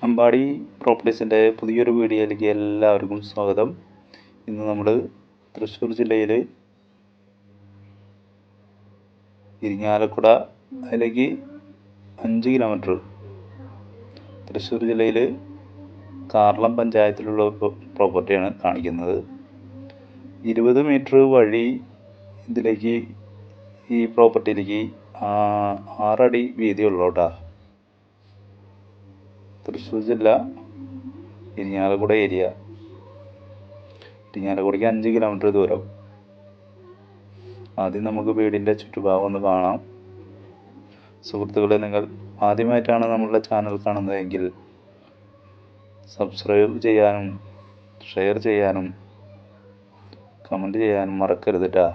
അമ്പാടി പ്രോപ്പർട്ടീസിൻ്റെ പുതിയൊരു വീഡിയോയിലേക്ക് എല്ലാവർക്കും സ്വാഗതം. ഇന്ന് നമ്മൾ തൃശ്ശൂർ ജില്ലയിൽ ഇരിങ്ങാലക്കുട അതിലേക്ക് 5 കിലോമീറ്റർ തൃശ്ശൂർ ജില്ലയിൽ കാർളം പഞ്ചായത്തിലുള്ള പ്രോപ്പർട്ടിയാണ് കാണിക്കുന്നത്. 20 മീറ്റർ വഴി ഇതിലേക്ക് ഈ പ്രോപ്പർട്ടിയിലേക്ക് 6 അടി വീതിയുള്ളൂ കേട്ടോ. തൃശ്ശൂർ ജില്ല ഇരിങ്ങാലക്കുട ഏരിയ. ഇരിങ്ങാലക്കുടയ്ക്ക് 5 കിലോമീറ്റർ ദൂരം. ആദ്യം നമുക്ക് വീടിൻ്റെ ചുറ്റുഭാഗം ഒന്ന് കാണാം. സുഹൃത്തുക്കളെ, നിങ്ങൾ ആദ്യമായിട്ടാണ് നമ്മളുടെ ചാനൽ കാണുന്നതെങ്കിൽ സബ്സ്ക്രൈബ് ചെയ്യാനും ഷെയർ ചെയ്യാനും കമൻറ്റ് ചെയ്യാനും മറക്കരുത് കേട്ടോ.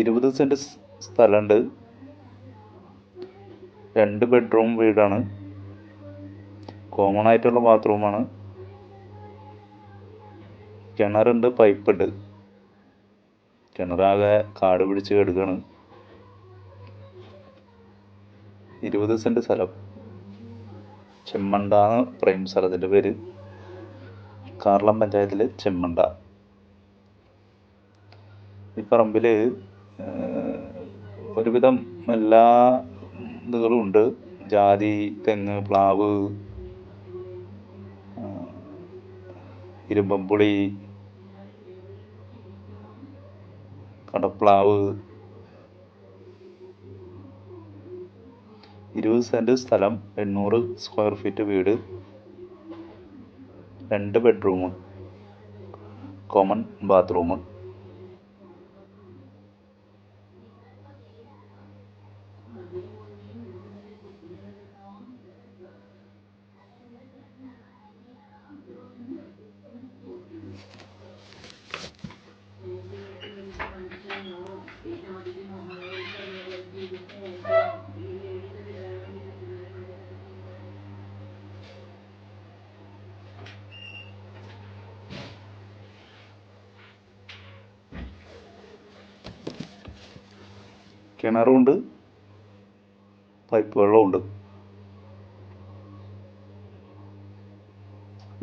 ഇരുപത് സെൻറ്റ് സ്ഥലമുണ്ട്. 2 ബെഡ്റൂം വീടാണ്. കോമൺ ആയിട്ടുള്ള ബാത്റൂമാണ്. കിണറുണ്ട്, പൈപ്പുണ്ട്. കിണറാകെ കാട് പിടിച്ച് കിടക്കുകയാണ്. 20 സെൻറ്റ് സ്ഥലം. ചെമ്മണ്ടാന്ന് പറയും സ്ഥലത്തിൻ്റെ പേര്. കാർളം പഞ്ചായത്തിൽ ചെമ്മണ്ട. ഈ പറമ്പിൽ ഒരുവിധം എല്ലാ ഇതുകളും ഉണ്ട്. ജാതി, തെങ്ങ്, പ്ലാവ്, ഇരുമ്പമ്പുളി, കടപ്ലാവ്. 20 സെൻറ്റ് സ്ഥലം, 800 സ്ക്വയർ ഫീറ്റ് വീട്, 2 ബെഡ്റൂം, കോമൺ ബാത്റൂം. കിണറുണ്ട്, പൈപ്പ് വെള്ളമുണ്ട്.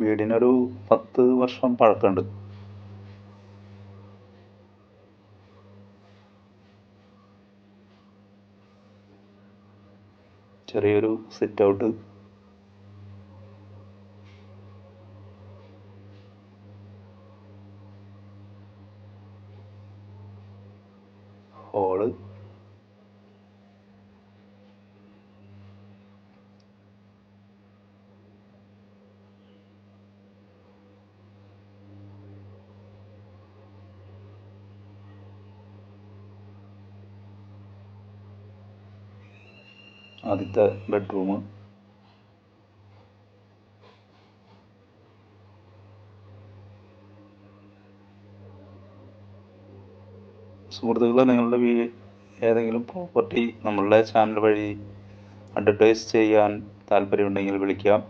വീടിനൊരു 10 വർഷം പഴക്കമുണ്ട്. ചെറിയൊരു സിറ്റ് ഔട്ട്, ഹോള്, ആദ്യത്തെ ബെഡ്റൂം. സുഹൃത്തുക്കളെ, നിങ്ങളുടെ ഏതെങ്കിലും പ്രോപ്പർട്ടി നമ്മളുടെ ചാനൽ വഴി അഡ്വർടൈസ് ചെയ്യാൻ താല്പര്യമുണ്ടെങ്കിൽ വിളിക്കാം.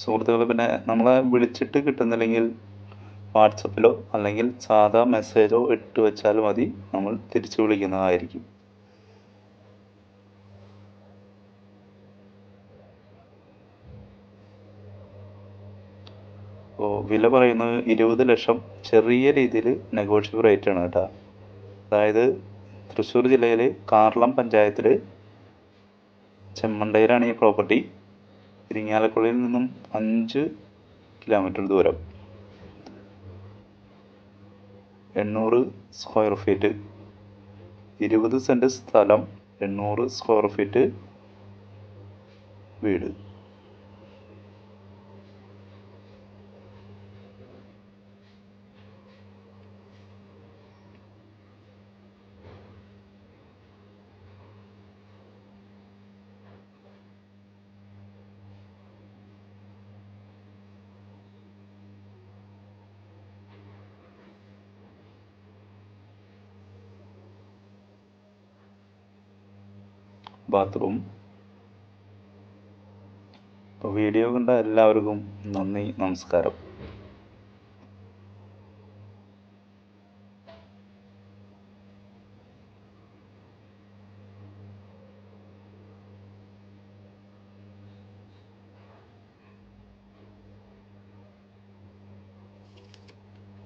സുഹൃത്തുക്കളെ, പിന്നെ നമ്മളെ വിളിച്ചിട്ട് കിട്ടുന്നില്ലെങ്കിൽ വാട്സപ്പിലോ അല്ലെങ്കിൽ സാധാ മെസ്സേജോ ഇട്ട് വെച്ചാൽ മതി. നമ്മൾ തിരിച്ചു വിളിക്കുന്നതായിരിക്കും. വില പറയുന്നത് 20 ലക്ഷം. ചെറിയ രീതിയിൽ നെഗോഷ്യബിൾ റേറ്റ് ആണ് കേട്ടോ. അതായത് തൃശ്ശൂർ ജില്ലയിൽ കാർളം പഞ്ചായത്തിൽ ചെമ്മണ്ടയിലാണ് ഈ പ്രോപ്പർട്ടി. ഇരിങ്ങാലക്കുടയിൽ നിന്നും 5 കിലോമീറ്റർ ദൂരം. 800 സ്ക്വയർ ഫീറ്റ്, 20 സെൻറ്റ് സ്ഥലം, 800 സ്ക്വയർ ഫീറ്റ് വീട്. ബാത്റൂം, അപ്പോൾ വീഡിയോ കണ്ട എല്ലാവർക്കും നന്ദി, നമസ്കാരം.